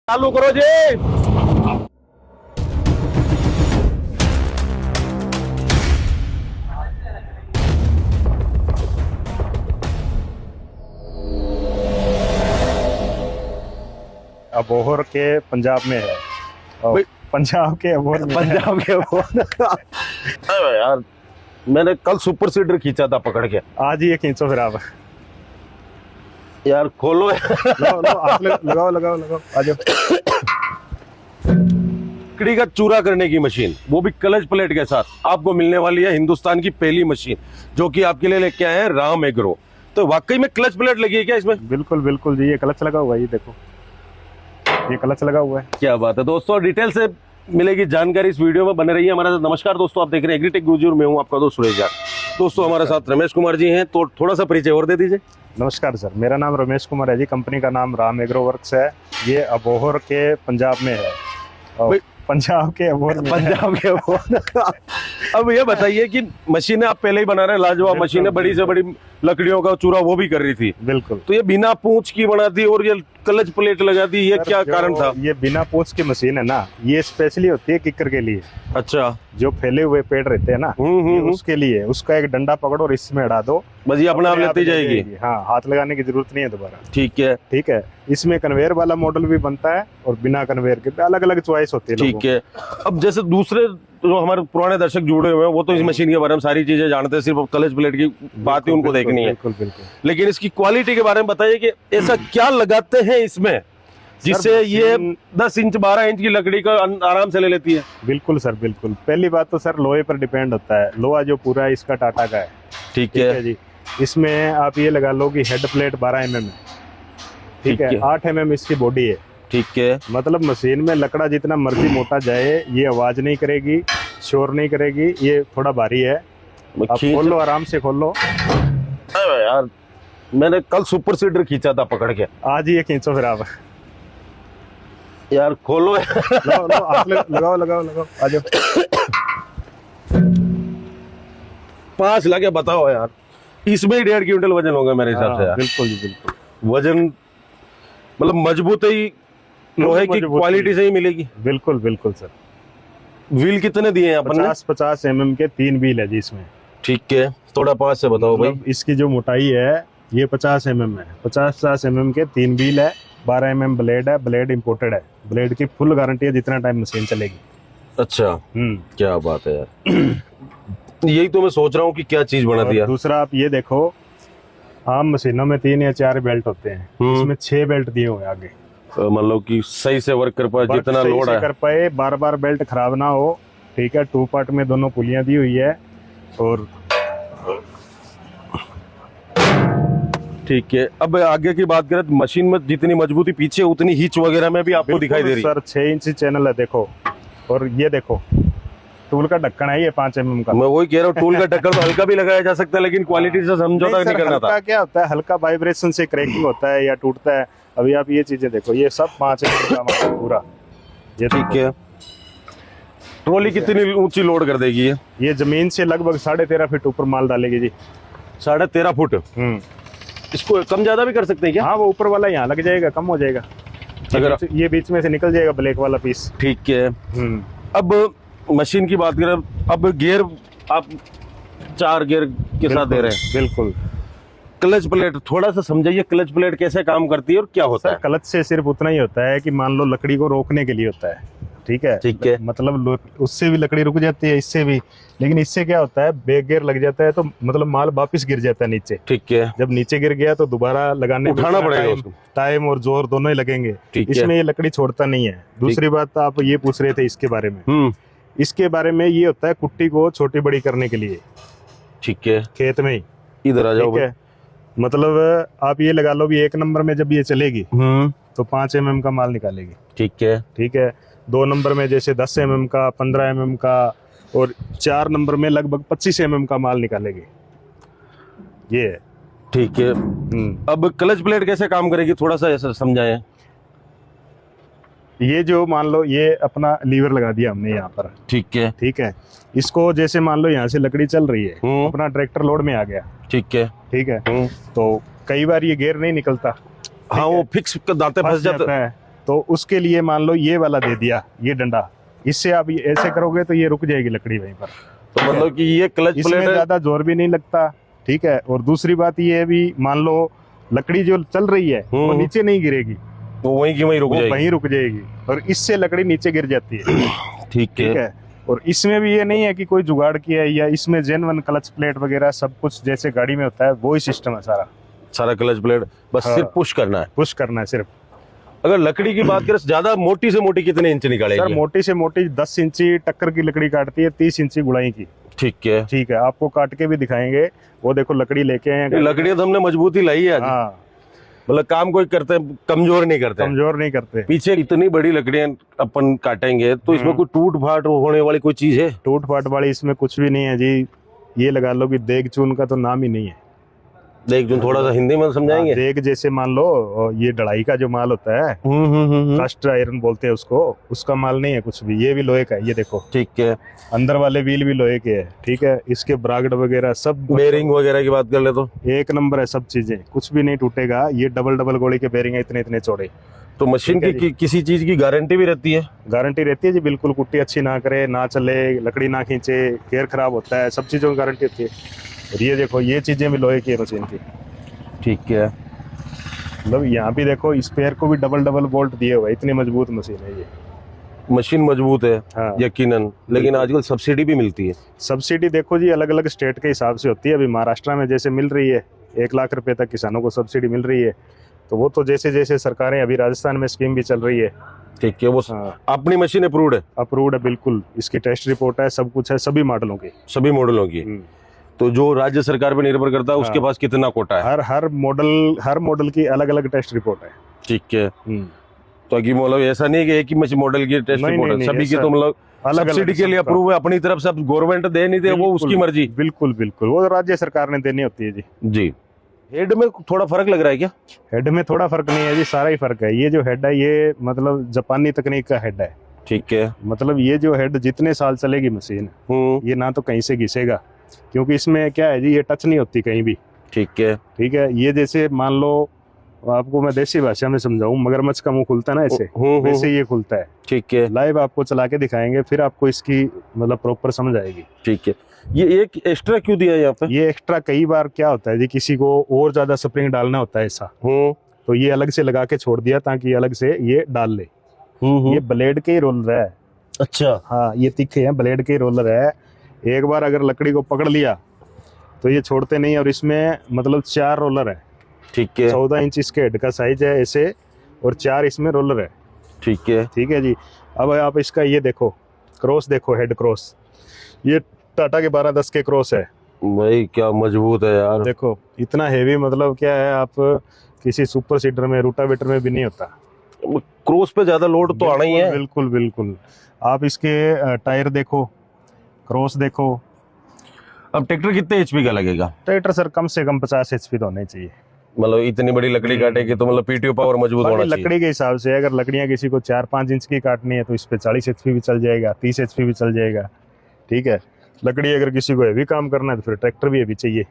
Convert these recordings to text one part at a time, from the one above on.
चालू करो जी। अबोहर के पंजाब में है और पंजाब के अबोहर में है। पंजाब के वो अरे यार, मैंने कल सुपर सीडर खींचा था पकड़ के। आज ही ये खींचो फिर आप। यार खोलो। लो आप लगाओ लगाओ लगाओ आ जाओ। लकड़ी का चूरा करने की मशीन, वो भी क्लच प्लेट के साथ आपको मिलने वाली है। हिंदुस्तान की पहली मशीन जो कि आपके लिए लेके आए हैं राम एग्रो। तो वाकई में क्लच प्लेट लगी है क्या इसमें? बिल्कुल बिल्कुल जी, ये क्लच लगा हुआ है, ये देखो ये क्लच लगा हुआ है। क्या बात है दोस्तों, डिटेल से मिलेगी जानकारी इस वीडियो में, बने रहिए हमारे साथ। नमस्कार दोस्तों, आप देख रहे हैं एग्रीटेक गुजूर, मैं हूं आपका दोस्त सुरेश यार। दोस्तों हमारे साथ रमेश कुमार जी हैं, तो थोड़ा सा परिचय और दे दीजिए। नमस्कार सर, मेरा नाम रमेश कुमार है जी, कंपनी का नाम राम एग्रो वर्क्स है। ये अबोहर के पंजाब में है और पंजाब के अबोहर में पंजाब के वो अब ये बताइए कि मशीनें आप पहले ही बना रहे हैं, लाजवाब मशीनें, बड़ी से बड़ी लकड़ियों का चूरा वो भी कर रही थी। बिल्कुल। तो ये बिना पूंछ की बना दी और ये क्लच प्लेट लगा दी, ये क्या कारण था? ये बिना पूंछ की मशीन है ना, ये स्पेशली होती है किकर के लिए। अच्छा, जो फैले हुए पेड़ रहते हैं ना, ये उसके लिए। उसका एक डंडा पकड़ो और इसमें अड़ा दो, बस ये अपने आप लेती जाएगी। हाँ, हाथ लगाने की जरूरत नहीं है दोबारा। ठीक है ठीक है। इसमें कन्वेयर वाला मॉडल भी बनता है और बिना कन्वेयर के, अलग अलग चॉइस होती है लोगों ठीक है। अब जैसे दूसरे जो हमारे पुराने दर्शक जुड़े हुए हैं वो तो इस मशीन के बारे में सारी चीजें जानते हैं, सिर्फ क्लच प्लेट की बात ही उनको देखनी है। बिल्कुल बिल्कुल। लेकिन इसकी क्वालिटी के बारे में बताइए कि ऐसा क्या लगाते हैं इसमें जिससे ये 10 इंच 12 इंच की लकड़ी का आराम से ले लेती है? बिल्कुल सर, बिल्कुल। पहली बात तो सर लोहे पर डिपेंड होता है। लोहा जो पूरा है इसका टाटा का है। ठीक है जी। इसमें आप ये लगा लो कि हेड प्लेट 12 mm है। ठीक है। 8 mm इसकी बॉडी है। ठीक है। मतलब मशीन में लकड़ा जितना मर्जी मोटा जाए, ये आवाज नहीं करेगी, शोर नहीं करेगी। ये थोड़ा भारी है। आप खोल लो, आराम से खोल लो। अरे यार, मैंने कल सुपर सीडर खींचा था पकड़ के। आज ही ये खींचो फिर आप। यार खोलो। लो आप लगाओ लगाओ लगाओ आ जाओ। 5 लगे बताओ यार, इसमें ही 1.5 क्विंटल वजन होगा मेरे हिसाब से यार। बिल्कुल जी बिल्कुल। वजन मतलब मजबूत ही लोहे की क्वालिटी से ही मिलेगी। बिल्कुल बिल्कुल सर। व्हील कितने दिए हैं अपन ने? 50 mm के 3 व्हील है जी इसमें। ठीक है, थोड़ा 5 से बताओ भाई। इसकी जो मोटाई है ये 50 mm है। 50 mm के 3 व्हील है। 12 mm ब्लेड है। ब्लेड इंपोर्टेड है। ब्लेड की फुल गारंटी है जितना टाइम मशीन चलेगी। अच्छा, क्या बात है यार। यही तो मैं सोच रहा हूँ कि क्या चीज बना दिया। दूसरा आप ये देखो, आम मशीनों में 3 या 4 बेल्ट होते हैं, इसमें 6 बेल्ट दिए हुए आगे। मतलब कि सही से वर्क कर पाए, जितना लोड है कर पाए, बार बार बेल्ट खराब ना हो। ठीक है। 2 पार्ट में दोनों पुलियां दी हुई है। और ठीक है। अब आगे की बात करें तो मशीन में जितनी मजबूती पीछे उतनी हिच वगैरह में भी आपको दिखाई दे रही है। सर 6 इंच चैनल है देखो। और ये देखो टूल का ढक्कन है, ये 5 mm का। मैं वही कह रहा हूँ, टूल का ढक्कन तो हल्का भी लगाया जा सकता है, लेकिन क्वालिटी से समझौता नहीं करना था। क्या होता है, हल्का वाइब्रेशन से क्रैकिंग होता है या टूटता है। अभी आप ये चीजें देखो, ये सब 5 mm का मतलब पूरा। ये ठीक है। ट्रॉली कितनी ऊंची लोड कर देगी ये जमीन से लगभग 13.5 फीट ऊपर माल डालेगी जी। 13.5 फुट। इसको कम ज्यादा भी कर सकते हैं क्या? हाँ, वो ऊपर वाला यहाँ लग जाएगा, कम हो जाएगा। अगर ये बीच में से निकल जाएगा ब्लैक वाला पीस। ठीक है। अब मशीन की बात करें, अब गियर आप 4 गियर के साथ दे रहे हैं। बिल्कुल। क्लच प्लेट थोड़ा सा समझाइए, क्लच प्लेट कैसे काम करती है और क्या होता है? क्लच से सिर्फ उतना ही होता है कि मान लो लकड़ी को रोकने के लिए होता है। ठीक है। ठीक है। मतलब उससे भी लकड़ी रुक जाती है, इससे भी। लेकिन इससे क्या होता है, बैक गियर लग जाता है तो मतलब माल वापस गिर जाता है नीचे। ठीक है। जब नीचे गिर गया तो दोबारा लगाने उठाना पड़ेगा उसको। टाइम और जोर दोनों ही लगेंगे। ठीक है। इसमें ये लकड़ी छोड़ता नहीं है। दूसरी बात आप ये पूछ रहे थे इसके बारे में। इसके बारे में ये होता है कुट्टी को छोटी बड़ी करने के लिए। ठीक है। खेत में ही। इधर आ जाओ। ठीक है। मतलब आप ये लगा लो भी 1 नंबर में जब ये चलेगी तो 5 mm का माल निकालेगी। ठीक है। ठीक है। 2 नंबर में जैसे 10 mm का, 15 mm का, और 4 नंबर में लगभग 25 mm का माल निकालेगी। ये है। ठीक है। अब क्लच प्लेट कैसे काम करेगी, थोड़ा सा ऐसा समझाएं। ये जो मान लो ये अपना लीवर लगा दिया हमने यहाँ पर। ठीक है। ठीक है। इसको जैसे मान लो यहाँ से लकड़ी चल रही है, अपना ट्रैक्टर लोड में आ गया। ठीक है। ठीक है। तो कई बार ये गियर नहीं निकलता। हाँ, वो फिक्स दांते फंस जाता है। तो उसके लिए मान लो ये वाला दे दिया, ये डंडा, इससे आप ये ऐसे करोगे तो ये रुक जाएगी लकड़ी वहीं पर। तो मतलब कि ये क्लच इसमें प्लेट है। ज्यादा जोर भी नहीं लगता, ठीक है। और दूसरी बात ये है भी, मान लो लकड़ी जो चल रही है वो नीचे नहीं गिरेगी, वो वहीं की वहीं रुक वो जाएगी। वहीं रुक जाएगी, और इससे लकड़ी नीचे गिर जाती है। ठीक ठीक है। है। और इसमें भी ये नहीं है कि कोई जुगाड़ किया है, या इसमें जेन्युइन क्लच प्लेट वगैरह सब कुछ जैसे गाड़ी में होता है वो ही सिस्टम है सारा। सारा क्लच प्लेट बस हाँ। सिर्फ पुश करना है। पुश करना है सिर्फ। अगर लकड़ी की बात करें, ज्यादा मोटी से मोटी कितने इंच सर निकालेगी? मोटी से मोटी 10 इंची टक्कर की लकड़ी काटती है, 30 इंची गुड़ाई की। ठीक है। ठीक है, आपको काट के भी दिखाएंगे, वो देखो लकड़ी लेके आए हैं। लकड़ियां तो हमने मजबूत ही लाई है आज। हाँ, मतलब काम कोई करते कमजोर नहीं करते। कमजोर नहीं करते। पीछे इतनी बड़ी लकड़ियां अपन काटेंगे तो इसमें कोई टूट फाट होने वाली कोई चीज है? टूट फाट वाली इसमें कुछ भी नहीं है जी। ये लगा लो कि देग चून का तो नाम ही नहीं है। देख जो थोड़ा सा हिंदी में समझाएंगे। देग जैसे मान लो ये ढलाई का जो माल होता है, कास्ट आयरन बोलते हैं उसको, उसका माल नहीं है कुछ भी। ये भी लोहे का है, ये देखो। ठीक है। अंदर वाले व्हील भी लोहे के है, ठीक है। इसके ब्रागड वगैरह सब बेरिंग वगैरह की बात कर ले तो एक नंबर है, सब चीजें, कुछ भी नहीं टूटेगा। ये डबल डबल गोली के बेरिंग है, इतने इतने चौड़े। तो मशीन ठीक है की किसी चीज की गारंटी भी रहती है? गारंटी रहती है जी, बिल्कुल। कुट्टी अच्छी ना करे, ना चले, लकड़ी ना खींचे, गेयर खराब होता है, सब चीजों की गारंटी होती है। और ये देखो, ये चीजें भी लोहे की है मशीन की। ठीक है। मतलब यहाँ भी देखो, स्पेयर को भी डबल डबल बोल्ट दिए हुए, इतनी मजबूत मशीन है ये। मशीन मजबूत है। हाँ। यकीनन। लेकिन आजकल सब्सिडी भी मिलती है। सब्सिडी देखो जी, अलग अलग स्टेट के हिसाब से होती है। अभी महाराष्ट्र में जैसे मिल रही है 1 लाख रुपए तक किसानों को सब्सिडी मिल रही है। तो वो तो जैसे जैसे सरकारें, अभी राजस्थान में स्कीम भी चल रही है। ठीक है। वो हाँ। अपनी मशीन अप्रूव्ड है? अप्रूव्ड है बिल्कुल, इसकी टेस्ट रिपोर्ट है, सब कुछ है, सभी मॉडलों की। सभी मॉडलों की। तो जो राज्य सरकार पे निर्भर करता है उसके हाँ। पास कितना कोटा है? हर मॉडल की अलग अलग टेस्ट रिपोर्ट है। ठीक है। तो कि मतलब ऐसा नहीं है कि एक ही मॉडल की टेस्ट नहीं, रिपोर्ट है, नहीं, सभी की ऐसा तो मतलब अलग सब्सिडी के लिए अप्रूव है, अपनी तरफ से गवर्नमेंट दे नहीं दे वो उसकी मर्जी। बिल्कुल बिल्कुल, वो राज्य सरकार ने देनी होती है जी। जी। हेड में थोड़ा फर्क लग रहा है क्या? हेड में थोड़ा फर्क नहीं है जी, सारा ही फर्क है। ये जो हेड है ये मतलब जापानी तकनीक का हेड है। ठीक है। मतलब ये जो हेड जितने साल चलेगी मशीन, ये ना तो कहीं से घिसेगा, क्योंकि इसमें क्या है जी, ये टच नहीं होती कहीं भी। ठीक है। ठीक है। ये जैसे मान लो, आपको मैं देसी भाषा में समझाऊं, मगरमच्छ का मुंह खुलता है ना ऐसे, वैसे ये खुलता है। ठीक है। लाइव आपको चला के दिखाएंगे, फिर आपको इसकी मतलब प्रॉपर समझ आएगी। ठीक है। ये एक एक्स्ट्रा क्यों दिया है यहाँ पे? ये एक्स्ट्रा कई बार क्या होता है जी, किसी को और ज्यादा स्प्रिंग डालना होता है ऐसा, तो ये अलग से लगा के छोड़ दिया ताकि अलग से ये डाल ले। ये ब्लेड के ही रोलर है। अच्छा। हाँ, ये तीखे हैं, ब्लेड के ही रोलर है। एक बार अगर लकड़ी को पकड़ लिया तो ये छोड़ते नहीं। और इसमें मतलब 4 रोलर है। ठीक है। 14 इंच इसके हेड का साइज है ऐसे, और 4 इसमें रोलर है। ठीक है। ठीक है जी। अब आप इसका ये देखो, क्रॉस देखो, हेड क्रॉस, ये टाटा के 1210 के क्रॉस है भाई। क्या मजबूत है यार। देखो, इतना हेवी। मतलब क्या है, आप किसी सुपर सीडर में, रूटावेटर में भी नहीं होता। क्रॉस पे ज्यादा लोड तो आना ही है। बिल्कुल बिल्कुल। आप इसके टायर देखो, क्रॉस देखो। अब ट्रैक्टर कितने एचपी का लगेगा? ट्रैक्टर सर कम से कम 50 HP तो होने चाहिए। मतलब इतनी बड़ी लकड़ी काटेगी तो मतलब पीटीओ पावर मजबूत होना चाहिए। लकड़ी के हिसाब से अगर लकड़ियां किसी को 4-5 इंच की काटनी है तो इस पे 40 HP भी चल जाएगा, 30 HP भी चल जाएगा। ठीक है। लकड़ी अगर किसी को हेवी काम करना है तो फिर ट्रैक्टर भी हेवी चाहिए।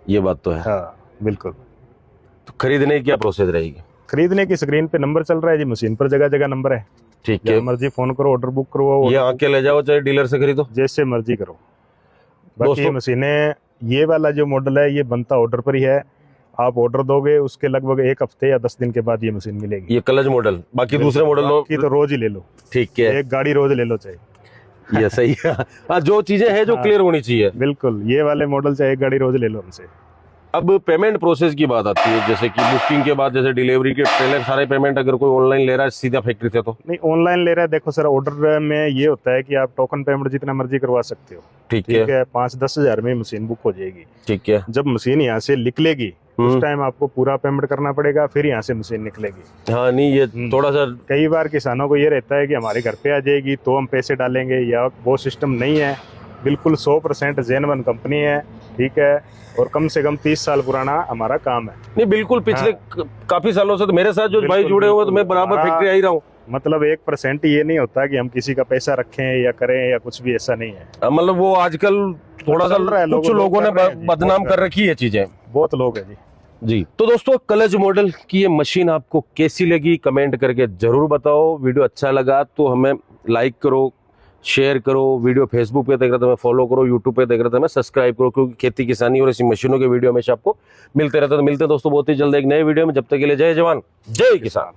ये बात तो है। हाँ बिल्कुल। तो खरीदने की क्या प्रोसेस रहेगी? खरीदने की स्क्रीन पे नंबर चल रहा है जी, मशीन पर जगह जगह नंबर है। ठीक है। मर्जी फोन करो, ऑर्डर बुक करो, ये आके ले जाओ चाहे डीलर से खरीदो, जैसे मर्जी करो। बाकी ये मशीनें, ये वाला जो मॉडल है ये बनता ऑर्डर पर ही है। आप ऑर्डर दोगे उसके लगभग 1 हफ्ते या 10 दिन के बाद ये मशीन मिलेगी। ये क्लच मॉडल, बाकी दूसरे मॉडल की तो रोज ही ले लो। ठीक है। एक गाड़ी रोज ले लो चाहे। ये सही है। हाँ, जो चीजें हैं जो क्लियर होनी चाहिए। बिल्कुल, ये वाले मॉडल चाहे एक गाड़ी रोज ले लो हमसे। अब पेमेंट प्रोसेस की बात आती है, जैसे कि बुकिंग के बाद, जैसे डिलीवरी के पहले सारे पेमेंट अगर कोई ऑनलाइन ले रहा है सीधा फैक्ट्री से, तो नहीं ऑनलाइन ले रहा है। देखो सर, ऑर्डर में ये होता है कि आप टोकन पेमेंट जितना मर्जी करवा सकते हो। ठीक ठीक है। 5-10 हज़ार में मशीन बुक हो जाएगी। ठीक है। जब मशीन यहाँ से निकलेगी उस टाइम आपको पूरा पेमेंट करना पड़ेगा, फिर यहाँ से मशीन निकलेगी। हाँ नहीं, ये थोड़ा सा कई बार किसानों को ये रहता है कि हमारे घर पे आ जाएगी तो हम पैसे डालेंगे, या वो सिस्टम नहीं है। बिल्कुल 100% जेन्युइन कंपनी है। ठीक है। और कम से कम 30 साल पुराना हमारा काम है। नहीं, बिल्कुल पिछले काफी सालों से तो मेरे साथ जो भाई जुड़े हुए तो मैं बराबर फैक्ट्री आ ही रहा हूँ। मतलब 1% ये नहीं होता कि हम किसी का पैसा रखें या करें या कुछ भी, ऐसा नहीं है। मतलब वो आजकल थोड़ा सा कुछ लोगों ने बदनाम कर रखी है चीजें। बहुत लोग है जी। जी। तो दोस्तों कलच मॉडल की ये मशीन आपको कैसी लगी कमेंट करके जरूर बताओ। वीडियो अच्छा लगा तो हमें लाइक करो, शेयर करो। वीडियो फेसबुक पे देख रहे थे हमें फॉलो करो, यूट्यूब पे देख रहे थे हमें सब्सक्राइब करो, क्योंकि खेती किसानी और ऐसी मशीनों के वीडियो हमेशा आपको मिलते रहते हैं। तो मिलते हैं दोस्तों बहुत ही जल्द एक नए वीडियो में। जब तक के लिए जय जवान जय किसान।